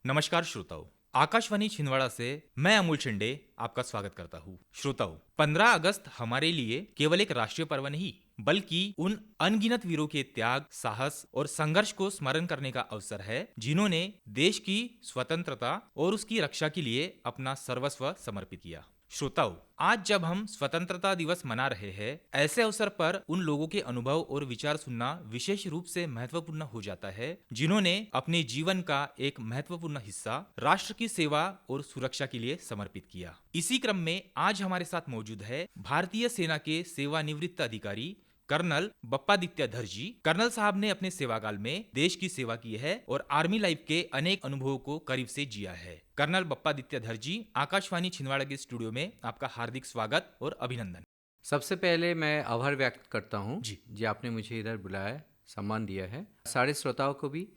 नमस्कार श्रोताओं। आकाशवाणी छिंदवाड़ा से मैं अमूल शिंदे आपका स्वागत करता हूँ। श्रोताओं, 15 अगस्त हमारे लिए केवल एक राष्ट्रीय पर्व नहीं बल्कि उन अनगिनत वीरों के त्याग, साहस और संघर्ष को स्मरण करने का अवसर है जिन्होंने देश की स्वतंत्रता और उसकी रक्षा के लिए अपना सर्वस्व समर्पित किया। श्रोताओं, आज जब हम स्वतंत्रता दिवस मना रहे हैं, ऐसे अवसर पर उन लोगों के अनुभव और विचार सुनना विशेष रूप से महत्वपूर्ण हो जाता है जिन्होंने अपने जीवन का एक महत्वपूर्ण हिस्सा राष्ट्र की सेवा और सुरक्षा के लिए समर्पित किया। इसी क्रम में आज हमारे साथ मौजूद है भारतीय सेना के सेवानिवृत्त अधिकारी कर्नल बप्पादित्य धर जी। कर्नल साहब ने अपने सेवाकाल में देश की सेवा की है और आर्मी लाइफ के अनेक अनुभवों को करीब से जिया है। कर्नल बप्पादित्य धर जी, आकाशवाणी छिंदवाड़ा के स्टूडियो में आपका हार्दिक स्वागत और अभिनंदन। सबसे पहले मैं आभार व्यक्त करता हूँ जी। जी आपने मुझे इधर बुलाया, सम्मान दिया है। सारे श्रोताओं को भी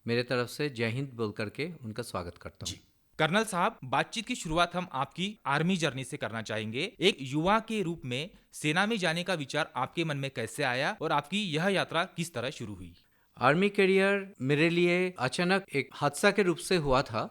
मेरे तरफ से जय हिंद बोल करके उनका स्वागत करता हूँ। जी कर्नल साहब, बातचीत की शुरुआत हम आपकी आर्मी जर्नी से करना चाहेंगे। एक युवा के रूप में सेना में जाने का विचार आपके मन में कैसे आया और आपकी यह यात्रा किस तरह शुरू हुई? आर्मी करियर मेरे लिए अचानक एक हादसा के रूप से हुआ था।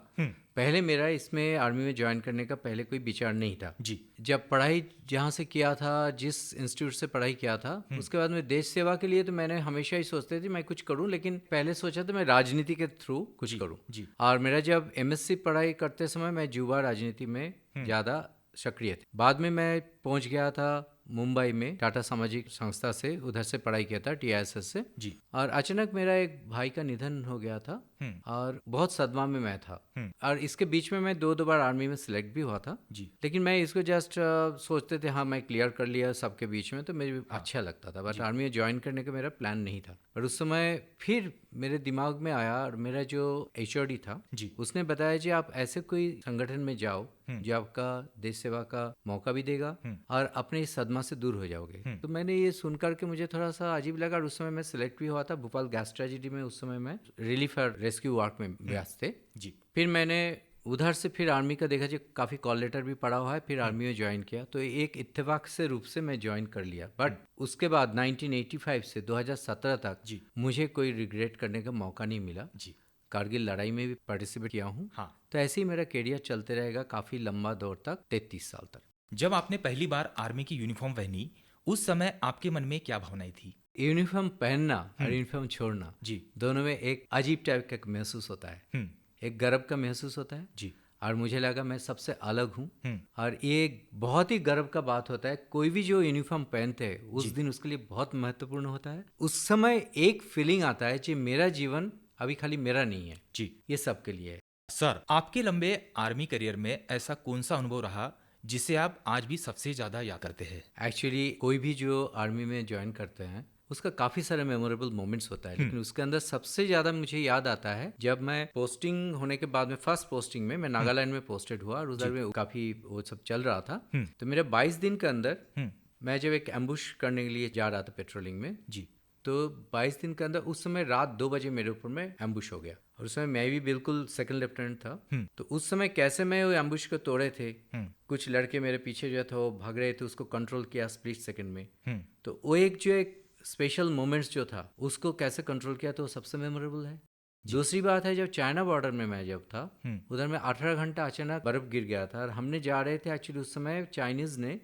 पहले मेरा इसमें आर्मी में ज्वाइन करने का पहले कोई विचार नहीं था। जी। जब पढ़ाई जहाँ से किया था, जिस इंस्टीट्यूट से पढ़ाई किया था, उसके बाद में देश सेवा के लिए तो मैंने हमेशा ही सोचते थे मैं कुछ करूं, लेकिन पहले सोचा था मैं राजनीति के थ्रू कुछ करूं। जी। और मेरा जब एमएससी पढ़ाई करते समय मैं युवा राजनीति में ज़्यादा सक्रिय थे। बाद में मैं पहुंच गया था मुंबई में टाटा सामाजिक संस्था से, उधर से पढ़ाई किया था टीआईएसएस से। जी। और अचानक मेरा एक भाई का निधन हो गया था और बहुत सदमा में मैं था। और इसके बीच में मैं दो बार आर्मी में सिलेक्ट भी हुआ था। जी। लेकिन मैं इसको जस्ट सोचते थे हाँ मैं क्लियर कर लिया सबके बीच में, तो मुझे अच्छा लगता था। बट आर्मी में ज्वाइन करने का मेरा प्लान नहीं था। पर उस समय फिर मेरे दिमाग में आया और मेरा जो एचओडी था जी। उसने बताया जी आप ऐसे कोई संगठन में जाओ जो आपका देश सेवा का मौका भी देगा और अपने इस सदमा से दूर हो जाओगे। तो मैंने ये सुन करके मुझे थोड़ा सा अजीब लगा। और उस समय मैं सिलेक्ट भी हुआ था भोपाल गैस ट्रेजेडी में। उस समय मैं रिलीफ और रेस्क्यू वर्क में व्यस्त थे। जी। फिर मैंने उधर से फिर आर्मी का देखा, जो काफ़ी कॉल लेटर भी पड़ा हुआ है, फिर आर्मी में ज्वाइन किया। तो एक इत्तेफाक से रूप से मैं ज्वाइन कर लिया। बट उसके बाद 1985 से 2017 तक जी। मुझे कोई रिग्रेट करने का मौका नहीं मिला। जी। कारगिल लड़ाई में भी पार्टिसिपेट किया हूँ। हाँ। तो ऐसे ही मेरा करियर चलते रहेगा काफ़ी लंबा दौर तक, 33 साल तक। जब आपने पहली बार आर्मी की यूनिफॉर्म पहनी, उस समय आपके मन में क्या भावनाएं थी? यूनिफॉर्म पहनना और यूनिफॉर्म छोड़ना जी। दोनों में एक अजीब टाइप का महसूस होता है। एक गर्व का महसूस होता है। जी। और मुझे लगा मैं सबसे अलग हूँ। और ये बहुत ही गर्व का बात होता है। कोई भी जो यूनिफॉर्म पहनते हैं उस दिन उसके लिए बहुत महत्वपूर्ण होता है। उस समय एक फीलिंग आता है कि मेरा जीवन अभी खाली मेरा नहीं है, जी। ये सबके लिए है। सर, आपके लंबे आर्मी करियर में ऐसा कौन सा अनुभव रहा जिसे आप आज भी सबसे ज्यादा याद करते हैं? एक्चुअली कोई भी जो आर्मी में ज्वाइन करते हैं उसका काफ़ी सारे मेमोरेबल मोमेंट्स होता है, लेकिन उसके अंदर सबसे ज़्यादा मुझे याद आता है जब मैं पोस्टिंग होने के बाद में फर्स्ट पोस्टिंग में मैं नागालैंड में पोस्टेड हुआ और उधर में काफ़ी वो सब चल रहा था। तो मेरे 22 दिन के अंदर मैं जब एक एम्बुश करने के लिए जा रहा था पेट्रोलिंग में, जी। तो 22 दिन के अंदर उस समय रात 2 बजे मेरे ऊपर में एम्बुश हो गया। और उस समय मैं भी बिल्कुल सेकंड लेफ्टिनेंट था। तो उस समय कैसे मैं वो एम्बुश को तोड़े थे, कुछ लड़के मेरे पीछे जो था वो भाग रहे थे, उसको कंट्रोल किया स्प्लिट सेकंड में। तो वो एक जो एक स्पेशल मोमेंट्स जो था उसको कैसे कंट्रोल किया, तो वो सबसे मेमोरेबल है। दूसरी बात है, जब चाइना बॉर्डर में मैं जब था उधर में 18 घंटा अचानक बर्फ गिर गया था और हमने जा रहे थे। एक्चुअली उस समय चाइनीज ने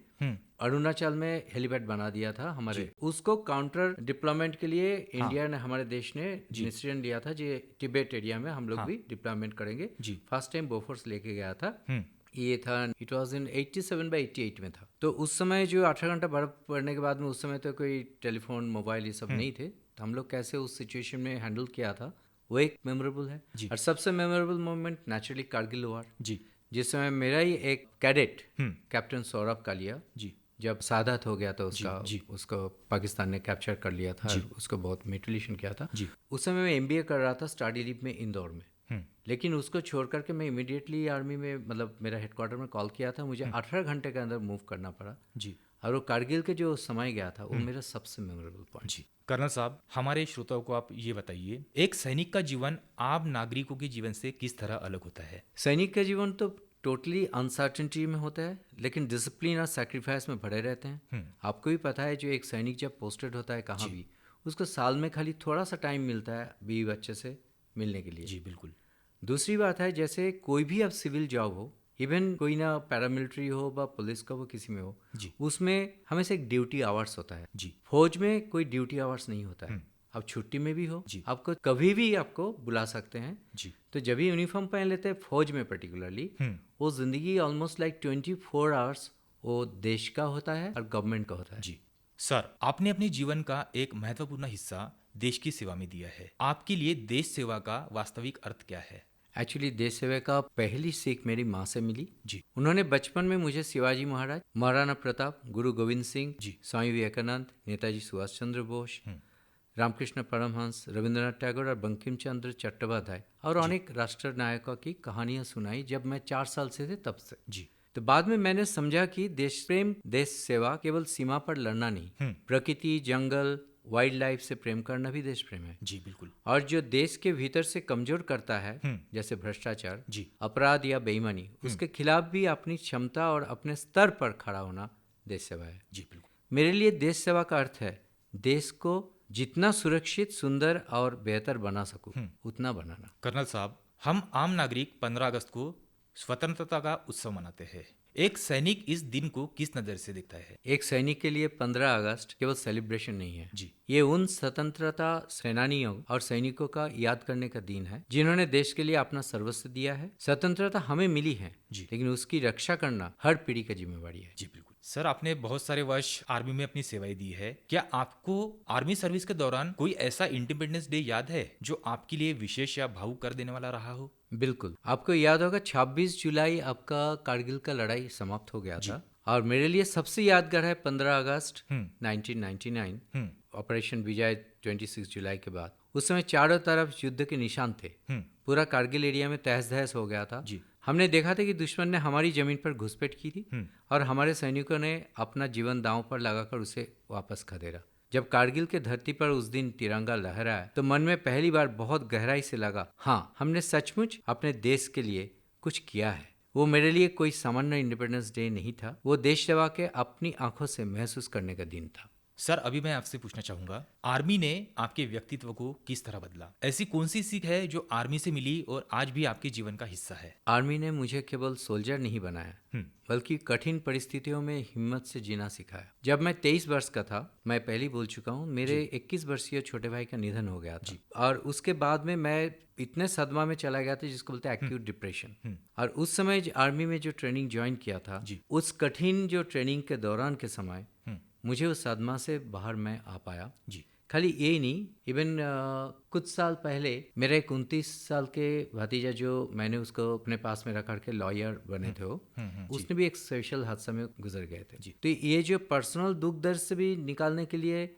अरुणाचल में हेलीपैड बना दिया था हमारे, उसको काउंटर डिप्लॉयमेंट के लिए इंडिया ने, हमारे देश ने डिसीजन लिया था जो तिब्बत एरिया में हम लोग भी डिप्लॉयमेंट करेंगे। फर्स्ट टाइम बोफोर्स लेके गया था। ये था, इट वॉज इन 87/88 में था। तो उस समय जो 18 घंटा बर्फ पड़ने के बाद में, उस समय तो कोई टेलीफोन मोबाइल ये सब नहीं थे, तो हम लोग कैसे उस सिचुएशन में हैंडल किया था वो एक मेमोरेबल है। और सबसे memorable moment naturally Kargil war, जिस समय मेरा ही एक कैडेट कैप्टन सौरभ कालिया जब शहादत हो गया था उसका, उसको पाकिस्तान ने कैप्चर कर लिया था, उसको बहुत म्यूटिलेशन किया था। उस समय मैं एमबीए कर रहा था स्टडी लीव में इंदौर में। लेकिन उसको छोड़ करके मैं इमीडिएटली आर्मी में, मतलब मेरा हेडक्वार्टर में कॉल किया था, मुझे 18 घंटे के अंदर मूव करना पड़ा। और वो कारगिल के जो समय गया था वो मेरा सबसे मेमोरेबल पॉइंट। कर्नल साहब, हमारे श्रोताओं को आप ये बताइए, एक सैनिक का जीवन आम नागरिकों के जीवन से किस तरह अलग होता है? सैनिक का जीवन तो टोटली अनसर्टेनिटी में होता है, लेकिन डिसिप्लिन और सैक्रिफाइस में भरे रहते हैं। आपको भी पता है जो एक सैनिक जब पोस्टेड होता है कहाँ भी, उसको साल में खाली थोड़ा सा टाइम मिलता है बीवी बच्चे से मिलने के लिए। जी बिल्कुल। दूसरी बात है, जैसे कोई भी अब सिविल जॉब हो, इवन कोई ना पैरामिलिट्री हो व पुलिस का वो किसी में हो, जी उसमें हमेशा एक ड्यूटी आवर्स होता है। जी फौज में कोई ड्यूटी आवर्स नहीं होता है। आप छुट्टी में भी हो, जी। आपको कभी भी आपको बुला सकते हैं। जी तो जब भी यूनिफॉर्म पहन लेते हैं फौज में पर्टिकुलरली, वो जिंदगी ऑलमोस्ट लाइक 24 आवर्स वो देश का होता है और गवर्नमेंट का होता है। जी। सर, आपने अपने जीवन का एक महत्वपूर्ण हिस्सा देश की सेवा में दिया है। आपके लिए देश सेवा का वास्तविक अर्थ क्या है? एक्चुअली देश सेवा का पहली सीख मेरी माँ से मिली। जी उन्होंने बचपन में मुझे शिवाजी महाराज, महाराणा प्रताप, गुरु गोविंद सिंह, जी। स्वामी विवेकानंद, नेताजी सुभाष चंद्र बोस, रामकृष्ण परमहंस, रविंद्रनाथ टैगोर और बंकिम चंद्र चट्टोपाध्याय और अनेक राष्ट्र नायकों की कहानियां सुनाई जब मैं 4 साल से थे तब से। जी तो बाद में मैंने समझा कि देश प्रेम, देश सेवा केवल सीमा पर लड़ना नहीं, प्रकृति, जंगल, वाइल्ड लाइफ से प्रेम करना भी देश प्रेम है। जी बिल्कुल। और जो देश के भीतर से कमजोर करता है, जैसे भ्रष्टाचार, जी अपराध या बेईमानी, उसके खिलाफ भी अपनी क्षमता और अपने स्तर पर खड़ा होना देश सेवा है। जी बिल्कुल। मेरे लिए देश सेवा का अर्थ है देश को जितना सुरक्षित, सुंदर और बेहतर बना सकूं उतना बनाना। कर्नल साहब, हम आम नागरिक 15 अगस्त को स्वतंत्रता का उत्सव मनाते हैं। एक सैनिक इस दिन को किस नजर से देखता है? एक सैनिक के लिए 15 अगस्त केवल सेलिब्रेशन नहीं है, जी ये उन स्वतंत्रता सेनानियों और सैनिकों का याद करने का दिन है जिन्होंने देश के लिए अपना सर्वस्व दिया है। स्वतंत्रता हमें मिली है, जी। लेकिन उसकी रक्षा करना हर पीढ़ी की जिम्मेवारी है। जी बिल्कुल। सर, आपने बहुत सारे वर्ष आर्मी में अपनी सेवाएं दी है। क्या आपको आर्मी सर्विस के दौरान कोई ऐसा इंडिपेंडेंस डे याद है जो आपके लिए विशेष या भावुक कर देने वाला रहा हो? बिल्कुल, आपको याद होगा 26 जुलाई आपका कारगिल का लड़ाई समाप्त हो गया था, और मेरे लिए सबसे यादगार है 15 अगस्त 1999, ऑपरेशन विजय 26 जुलाई के बाद। उस समय चारों तरफ युद्ध के निशान थे, पूरा कारगिल एरिया में तहस नहस हो गया था। जी हमने देखा था कि दुश्मन ने हमारी जमीन पर घुसपैठ की थी और हमारे सैनिकों ने अपना जीवन दांव पर लगाकर उसे वापस खदेड़ा। जब कारगिल के धरती पर उस दिन तिरंगा लहराया तो मन में पहली बार बहुत गहराई से लगा, हाँ, हमने सचमुच अपने देश के लिए कुछ किया है। वो मेरे लिए कोई सामान्य इंडिपेंडेंस डे नहीं था, वो देश सेवा के अपनी आंखों से महसूस करने का दिन था। सर, अभी मैं आपसे पूछना चाहूंगा, आर्मी ने आपके व्यक्तित्व को किस तरह बदला? ऐसी कौन सी सीख है जो आर्मी से मिली और आज भी आपके जीवन का हिस्सा है? आर्मी ने मुझे केवल सोल्जर नहीं बनाया, बल्कि कठिन परिस्थितियों में हिम्मत से जीना सिखाया। जब मैं 23 वर्ष का था, मैं पहले बोल चुका हूँ, मेरे 21 वर्षीय छोटे भाई का निधन हो गया था, और उसके बाद में मैं इतने सदमा में चला गया था जिसको बोलते हैं एक्यूट डिप्रेशन। और उस समय आर्मी में जो ट्रेनिंग ज्वाइन किया था, उस कठिन जो ट्रेनिंग के दौरान के समय मुझे उस सदमा से बाहर मैं आ पाया। जी खाली ये नहीं, इवन कुछ साल पहले मेरा एक 29 साल के भतीजा, जो मैंने उसको अपने पास में रख करके लॉयर बने थे, उसने भी एक स्पेशल हादसा में गुजर गए थे। तो ये जो पर्सनल दुख दर्द से भी निकालने के लिए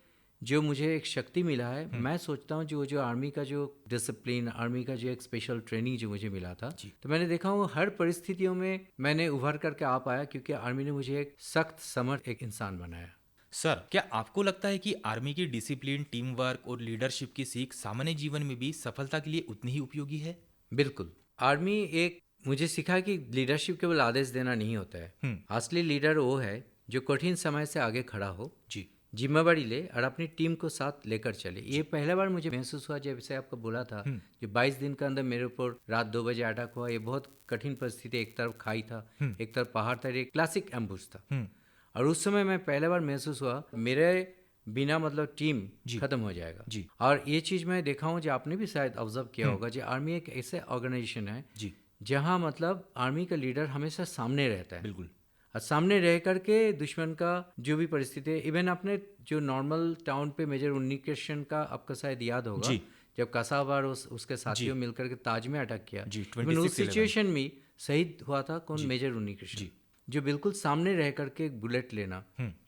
जो मुझे एक शक्ति मिला है, मैं सोचता हूँ जो आर्मी का जो डिसिप्लिन, आर्मी का जो एक स्पेशल ट्रेनिंग जो मुझे मिला था, तो मैंने देखा हूँ हर परिस्थितियों में मैंने उभर करके आ पाया, क्योंकि आर्मी ने मुझे एक सख्त समर्थ एक इंसान बनाया। सर, क्या आपको लगता है कि आर्मी की डिसिप्लिन, टीम वर्क और लीडरशिप की सीख सामान्य जीवन में भी सफलता के लिए उतनी ही उपयोगी है? बिल्कुल। आर्मी एक मुझे सिखा कि लीडरशिप केवल आदेश देना नहीं होता है। असली लीडर वो है जो कठिन समय से आगे खड़ा हो, जी जिम्मेवारी ले और अपनी टीम को साथ लेकर चले। ये पहला बार मुझे महसूस हुआ जब से आपको बोला था, जो 22 दिन के अंदर मेरे ऊपर रात 2 बजे अटैक हुआ। ये बहुत कठिन परिस्थिति, एक तरफ खाई था, एक तरफ पहाड़ था, एक क्लासिक एम्बुश था। और उस समय मैं पहले बार महसूस हुआ मेरे बिना मतलब टीम खत्म हो जाएगा। जी और ये चीज़ मैं देखा हूँ, जो आपने भी शायद ऑब्जर्व किया होगा, जो आर्मी एक ऐसे ऑर्गेनाइजेशन है जी जहाँ मतलब आर्मी का लीडर हमेशा सामने रहता है, बिल्कुल। और सामने रह करके दुश्मन का जो भी परिस्थिति है, इवन अपने जो नॉर्मल टाउन पे मेजर उन्नीकृष्ण का आपको शायद याद होगा, जब कसाब और उसके साथियों मिलकर के ताज में अटैक किया, इवन उस सिचुएशन में शहीद हुआ था कौन? मेजर उन्नीकृष्ण, जो बिल्कुल सामने रह करके एक बुलेट लेना,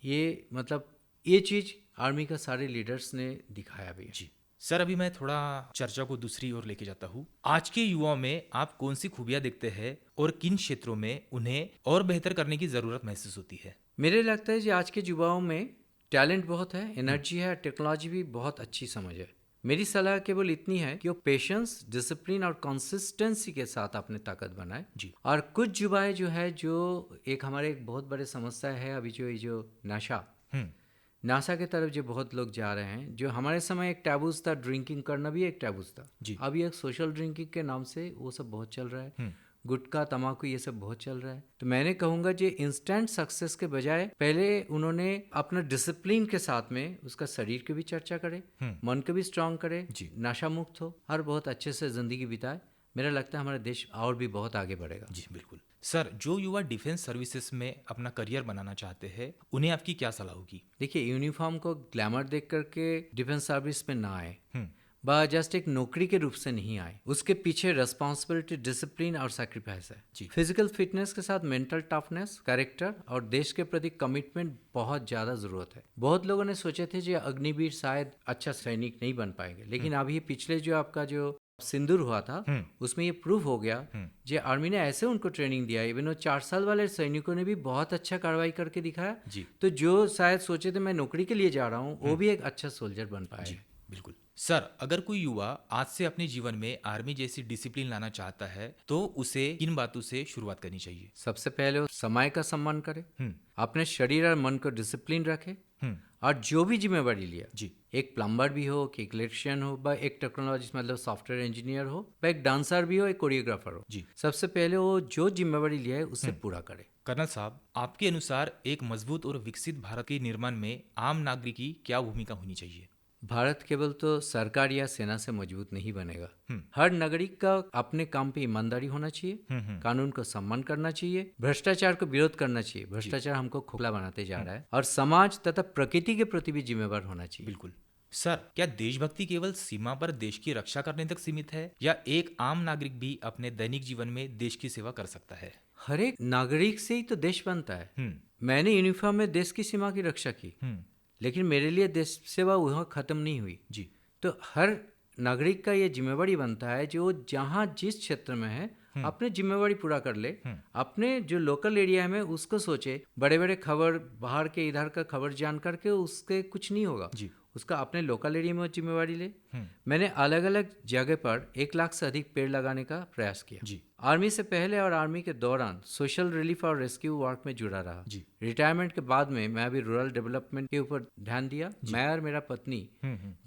ये मतलब ये चीज़ आर्मी का सारे लीडर्स ने दिखाया भी। जी सर, अभी मैं थोड़ा चर्चा को दूसरी ओर लेके जाता हूँ। आज के युवाओं में आप कौन सी खूबियां देखते हैं और किन क्षेत्रों में उन्हें और बेहतर करने की जरूरत महसूस होती है? मेरे लगता है कि आज के युवाओं में टैलेंट बहुत है, एनर्जी है, टेक्नोलॉजी भी बहुत अच्छी समझ है। मेरी सलाह केवल इतनी है कि वो पेशेंस, डिसिप्लिन और कंसिस्टेंसी के साथ अपने ताकत बनाए। और कुछ युवाएं जो है, जो एक हमारे एक बहुत बड़े समस्या है अभी, जो ये जो नशा नासा की तरफ जो बहुत लोग जा रहे हैं, जो हमारे समय एक टैबूज था, ड्रिंकिंग करना भी एक टैबूज था, जी। अभी एक सोशल ड्रिंकिंग के नाम से वो सब बहुत चल रहा है। गुटखा, तम्बाकू, ये सब बहुत चल रहा है। तो मैंने कहूँगा जो इंस्टेंट सक्सेस के बजाय पहले उन्होंने अपना डिसिप्लिन के साथ में उसका शरीर की भी चर्चा करे, मन को भी स्ट्रांग करे, नशा मुक्त हो और बहुत अच्छे से ज़िंदगी बिताए। मेरा लगता है हमारा देश और भी बहुत आगे बढ़ेगा। जी बिल्कुल। सर, जो युवा डिफेंस सर्विसेज में अपना करियर बनाना चाहते हैं, उन्हें आपकी क्या सलाह होगी? देखिए, यूनिफॉर्म को ग्लैमर देख करके डिफेंस सर्विस में ना आए, जस्ट एक नौकरी के रूप से नहीं आए। उसके पीछे रेस्पॉन्सिबिलिटी, डिसिप्लिन और सैक्रिफाइस है। जी। फिजिकल फिटनेस के साथ मेंटल टफनेस, कैरेक्टर और देश के प्रति कमिटमेंट बहुत ज़्यादा ज़रूरत है। बहुत लोगों ने सोचे थे जो अग्निवीर शायद अच्छा सैनिक नहीं बन पाएंगे, लेकिन अभी पिछले जो आपका जो सिंदूर हुआ था उसमें ये प्रूव हो गया जो आर्मी ने ऐसे उनको ट्रेनिंग दिया। इवन वो 4 साल वाले सैनिकों ने भी बहुत अच्छा कार्रवाई करके दिखाया। जी। तो जो शायद सोचे थे मैं नौकरी के लिए जा रहा हूँ, वो भी एक अच्छा सोल्जर बन पाए। जी बिल्कुल। सर, अगर कोई युवा आज से अपने जीवन में आर्मी जैसी डिसिप्लिन लाना चाहता है तो उसे किन बातों से शुरुआत करनी चाहिए? सबसे पहले वो समय का सम्मान करे, अपने शरीर और मन को डिसिप्लिन रखे और जो भी जिम्मेवारी लिया, जी। एक प्लम्बर भी हो, कि एक इलेक्ट्रिशियन हो, व एक टेक्नोलॉजिस्ट मतलब सॉफ्टवेयर इंजीनियर हो, व एक डांसर भी हो, एक कोरियोग्राफर हो, जी। सबसे पहले वो जो जिम्मेवारी लिया है उससे पूरा करे। कर्नल साहब, आपके अनुसार एक मजबूत और विकसित भारत के निर्माण में आम नागरिक की क्या भूमिका होनी चाहिए? भारत केवल तो सरकार या सेना से मजबूत नहीं बनेगा। हर नागरिक का अपने काम पे ईमानदारी होना चाहिए, कानून को सम्मान करना चाहिए, भ्रष्टाचार को विरोध करना चाहिए। भ्रष्टाचार हमको खोखला बनाते जा रहा है, और समाज तथा प्रकृति के प्रति भी जिम्मेवार होना चाहिए। बिल्कुल। सर, क्या देशभक्ति केवल सीमा पर देश की रक्षा करने तक सीमित है या एक आम नागरिक भी अपने दैनिक जीवन में देश की सेवा कर सकता है? हर एक नागरिक से ही तो देश बनता है। मैंने यूनिफॉर्म में देश की सीमा की रक्षा की, लेकिन मेरे लिए देश सेवा वहाँ खत्म नहीं हुई। जी। तो हर नागरिक का ये जिम्मेवारी बनता है जो जहाँ जिस क्षेत्र में है अपने जिम्मेवारी पूरा कर ले। अपने जो लोकल एरिया में उसको सोचे, बड़े बड़े खबर बाहर के इधर का खबर जान करके उसके कुछ नहीं होगा। जी। उसका अपने लोकल एरिया में जिम्मेवारी ले। मैंने अलग अलग जगह पर 1 लाख से अधिक पेड़ लगाने का प्रयास किया। जी। आर्मी से पहले और आर्मी के दौरान सोशल रिलीफ और रेस्क्यू वर्क में जुड़ा रहा। जी। रिटायरमेंट के बाद में मैं अभी रूरल डेवलपमेंट के ऊपर ध्यान दिया। मैं और मेरा पत्नी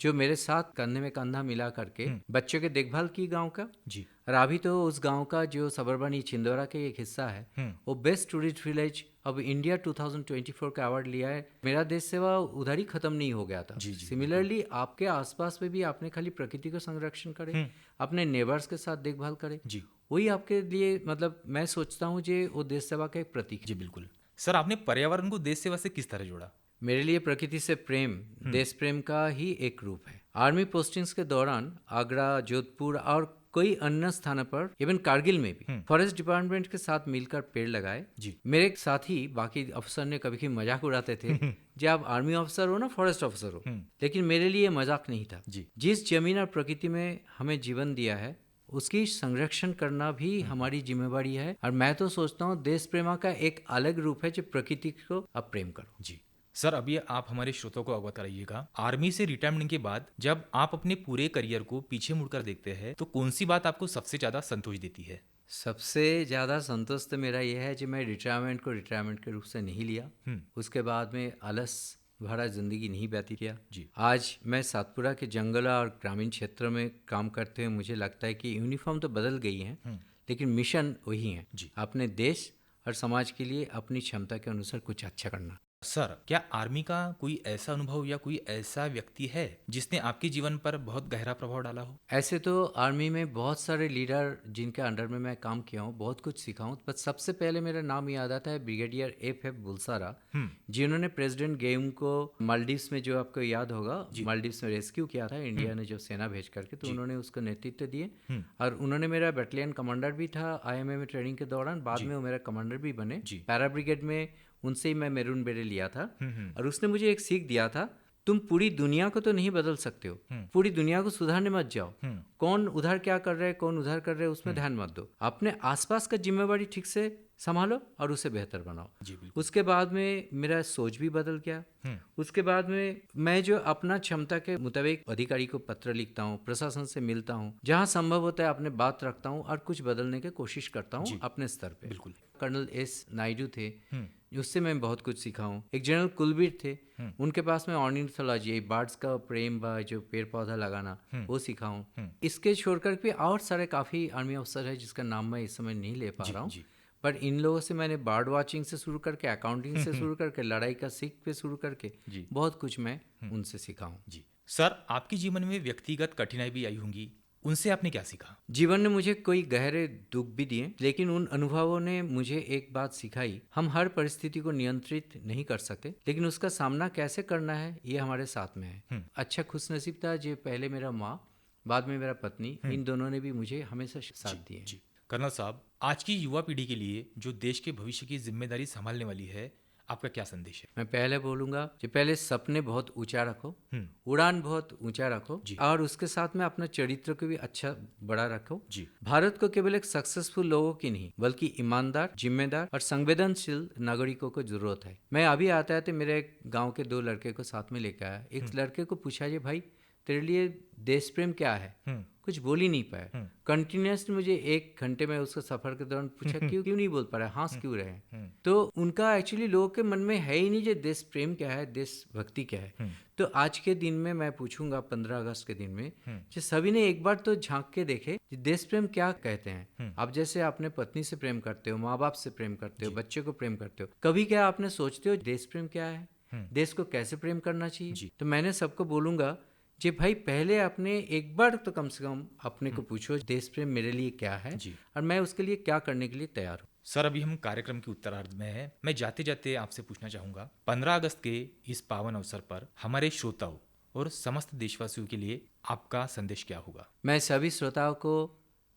जो मेरे साथ कंधे में कंधा मिला करके बच्चों की देखभाल की गांव का। जी। और अभी तो उस गांव का जो सबरबनी छिंदवाड़ा का एक हिस्सा है, वो बेस्ट टूरिस्ट विलेज अब इंडिया 2024 का अवार्ड लिया है। मेरा देश सेवा उधर ही खत्म नहीं हो गया था। सिमिलरली आपके आसपास में भी आपने खाली प्रकृति का संरक्षण करे, अपने नेबर्स के साथ देखभाल करे, जी। वही आपके लिए मतलब मैं सोचता हूँ जे वो देश सेवा का एक प्रतीक है। जी बिल्कुल। सर, आपने पर्यावरण को देश सेवा से किस तरह जोड़ा? मेरे लिए प्रकृति से प्रेम देश प्रेम का ही एक रूप है। आर्मी पोस्टिंग्स के दौरान आगरा, जोधपुर और कोई अन्य स्थान पर, इवन कारगिल में भी फॉरेस्ट डिपार्टमेंट के साथ मिलकर पेड़ लगाए। जी। मेरे साथी बाकी अफसर ने कभी कभी मजाक उड़ाते थे जब आप आर्मी ऑफिसर हो ना, फॉरेस्ट ऑफिसर हो, लेकिन मेरे लिए मजाक नहीं था। जी। जिस जमीन और प्रकृति में हमें जीवन दिया है उसकी संरक्षण करना भी हमारी जिम्मेवारी है। और मैं तो सोचता हूँ देश प्रेमा का एक अलग रूप है जो प्रकृति को आप प्रेम करो। जी। सर, अभी आप हमारे श्रोताओं को अवगत कराइएगा, आर्मी से रिटायरमेंट के बाद जब आप अपने पूरे करियर को पीछे मुड़कर देखते हैं तो कौन सी बात आपको सबसे ज्यादा संतोष देती है? सबसे ज़्यादा संतोष तो मेरा यह है कि मैं रिटायरमेंट को रिटायरमेंट के रूप से नहीं लिया। उसके बाद में आलस भरा जिंदगी नहीं व्यतीत किया। जी। आज मैं सातपुरा के जंगल और ग्रामीण क्षेत्र में काम करते हुए मुझे लगता है कि यूनिफॉर्म तो बदल गई है, लेकिन मिशन वही है। जी। अपने देश और समाज के लिए अपनी क्षमता के अनुसार कुछ अच्छा करना। सर, क्या आर्मी का कोई ऐसा अनुभव या कोई ऐसा व्यक्ति है जिसने आपके जीवन पर बहुत गहरा प्रभाव डाला हो? ऐसे तो आर्मी में बहुत सारे लीडर जिनके अंडर में मैं काम किया हूँ, बहुत कुछ सीखा हूँ। पर सबसे पहले मेरा नाम याद आता है ब्रिगेडियर एफ बुलसारा, जिन्होंने प्रेसिडेंट गेम को मालदीव्स में, जो आपको याद होगा, मालदीव्स में रेस्क्यू किया था इंडिया ने जो सेना भेज करके, तो उन्होंने उसका नेतृत्व दिए। और उन्होंने मेरा बटालियन कमांडर भी था IMA में ट्रेनिंग के दौरान। बाद में वो मेरा कमांडर भी बने। पैरा ब्रिगेड में उनसे ही मैं मैरून बेरे लिया था। और उसने मुझे एक सीख दिया था, तुम पूरी दुनिया को तो नहीं बदल सकते हो, पूरी दुनिया को सुधारने मत जाओ। कौन उधर क्या कर रहा है, कौन उधर कर रहा है, उसमें ध्यान मत दो। अपने आसपास का जिम्मेवारी ठीक से संभालो और उसे बेहतर बनाओ। उसके बाद में मेरा सोच भी बदल गया। उसके बाद में मैं जो अपना क्षमता के मुताबिक अधिकारी को पत्र लिखता हूँ, प्रशासन से मिलता हूँ, जहाँ संभव होता है अपने बात रखता हूँ और कुछ बदलने की कोशिश करता हूँ अपने स्तर पे। कर्नल S नायडू थे उससे मैं बहुत कुछ सीखा हूँ। एक जनरल कुलबीर थे, उनके पास में ऑर्निथोलॉजी, बर्ड्स का प्रेम व जो पेड़ पौधा लगाना वो सीखा हूँ। इसके छोड़कर भी और सारे काफ़ी आर्मी अफसर है जिसका नाम मैं इस समय नहीं ले पा रहा हूँ, पर इन लोगों से मैंने बर्ड वॉचिंग से शुरू करके, अकाउंटिंग से शुरू करके, लड़ाई का सीख पे शुरू करके बहुत कुछ मैं उनसे सीखा हूँ। जी सर, आपके जीवन में व्यक्तिगत कठिनाई भी आई होंगी, उनसे आपने क्या सीखा? जीवन ने मुझे कोई गहरे दुख भी दिए, लेकिन उन अनुभवों ने मुझे एक बात सिखाई, हम हर परिस्थिति को नियंत्रित नहीं कर सकते, लेकिन उसका सामना कैसे करना है ये हमारे साथ में है। अच्छा खुशनसीब था जो पहले मेरा माँ, बाद में मेरा पत्नी, इन दोनों ने भी मुझे हमेशा साथ दिए। जी कर्नल साहब, आज की युवा पीढ़ी के लिए जो देश के भविष्य की जिम्मेदारी संभालने वाली है, आपका क्या संदेश है? मैं पहले बोलूंगा कि पहले सपने बहुत ऊंचा रखो, उड़ान बहुत ऊंचा रखो, और उसके साथ में अपना चरित्र को भी अच्छा बड़ा रखो। भारत को केवल एक सक्सेसफुल लोगों की नहीं बल्कि ईमानदार, जिम्मेदार और संवेदनशील नागरिकों को जरूरत है। मैं अभी आते थे मेरे गाँव के 2 लड़के को साथ में लेकर आया। एक लड़के को पूछा जी भाई तेरे लिए देश प्रेम क्या है? कुछ बोल ही नहीं पाया। कंटिन्यूसली मुझे 1 घंटे में उसका सफर के दौरान पूछा क्यों नहीं बोल पा रहा, हाँस क्यों रहे? तो उनका एक्चुअली लोगों के मन में है ही नहीं जो देश प्रेम क्या है, देशभक्ति क्या है। तो आज के दिन में मैं पूछूंगा 15 अगस्त के दिन में कि सभी ने एक बार तो झांक के देखे देश प्रेम क्या कहते हैं। आप जैसे अपने पत्नी से प्रेम करते हो, माँ बाप से प्रेम करते हो, बच्चे को प्रेम करते हो, कभी क्या आपने सोचते हो देश प्रेम क्या है, देश को कैसे प्रेम करना चाहिए? तो मैंने सबको बोलूंगा जी भाई पहले अपने एक बार तो कम से कम अपने को पूछो देश प्रेम मेरे लिए क्या है और मैं उसके लिए क्या करने के लिए तैयार हूँ। सर, अभी हम कार्यक्रम के उत्तरार्ध में हैं। मैं जाते जाते आपसे पूछना चाहूँगा, 15 अगस्त के इस पावन अवसर पर हमारे श्रोताओं और समस्त देशवासियों के लिए आपका संदेश क्या होगा? मैं सभी श्रोताओं को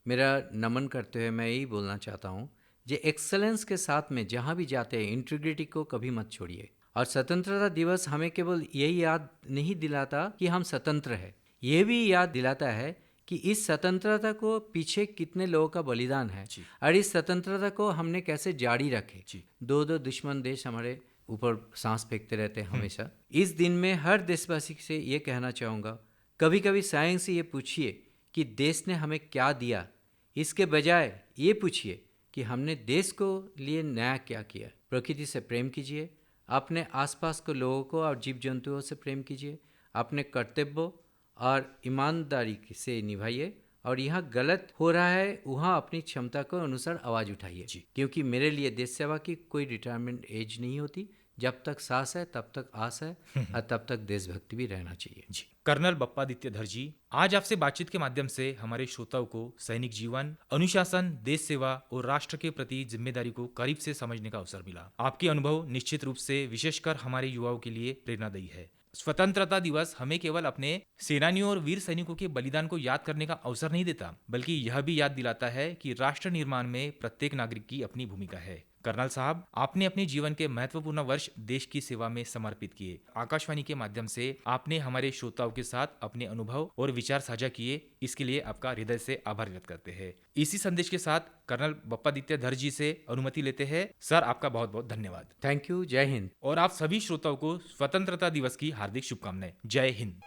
मेरा नमन करते हुए मैं यही बोलना चाहता हूँ, जो एक्सेलेंस के साथ में जहाँ भी जाते हैं इंटीग्रिटी को कभी मत छोड़िए। और स्वतंत्रता दिवस हमें केवल यही याद नहीं दिलाता कि हम स्वतंत्र हैं, ये भी याद दिलाता है कि इस स्वतंत्रता को पीछे कितने लोगों का बलिदान है और इस स्वतंत्रता को हमने कैसे जारी रखे। 2 दुश्मन देश हमारे ऊपर सांस फेंकते रहते हैं हमेशा। इस दिन में हर देशवासी से ये कहना चाहूँगा, कभी कभी स्वयं से ये पूछिए कि देश ने हमें क्या दिया, इसके बजाय ये पूछिए कि हमने देश को लिए नया क्या किया। प्रकृति से प्रेम कीजिए, अपने आसपास के लोगों को और जीव जंतुओं से प्रेम कीजिए, अपने कर्तव्यों और ईमानदारी से निभाइए, और यहाँ गलत हो रहा है वहाँ अपनी क्षमता को अनुसार आवाज़ उठाइए, क्योंकि मेरे लिए देश सेवा की कोई रिटायरमेंट एज नहीं होती। जब तक सांस है तब तक आस है और तब तक देशभक्ति भी रहना चाहिए। जी कर्नल बप्पादित्य जी, आज आपसे बातचीत के माध्यम से हमारे श्रोताओं को सैनिक जीवन, अनुशासन, देश सेवा और राष्ट्र के प्रति जिम्मेदारी को करीब से समझने का अवसर मिला। आपके अनुभव निश्चित रूप से विशेषकर हमारे युवाओं के लिए प्रेरणादायी है। स्वतंत्रता दिवस हमें केवल अपने सेनानियों और वीर सैनिकों के बलिदान को याद करने का अवसर नहीं देता, बल्कि यह भी याद दिलाता है कि राष्ट्र निर्माण में प्रत्येक नागरिक की अपनी भूमिका है। कर्नल साहब, आपने अपने जीवन के महत्वपूर्ण वर्ष देश की सेवा में समर्पित किए। आकाशवाणी के माध्यम से आपने हमारे श्रोताओं के साथ अपने अनुभव और विचार साझा किए, इसके लिए आपका हृदय से आभार व्यक्त करते हैं। इसी संदेश के साथ कर्नल बप्पादित्य जी से अनुमति लेते हैं। सर, आपका बहुत बहुत धन्यवाद। Thank you. जय हिंद। और आप सभी श्रोताओं को स्वतंत्रता दिवस की हार्दिक शुभकामनाएं। जय हिंद।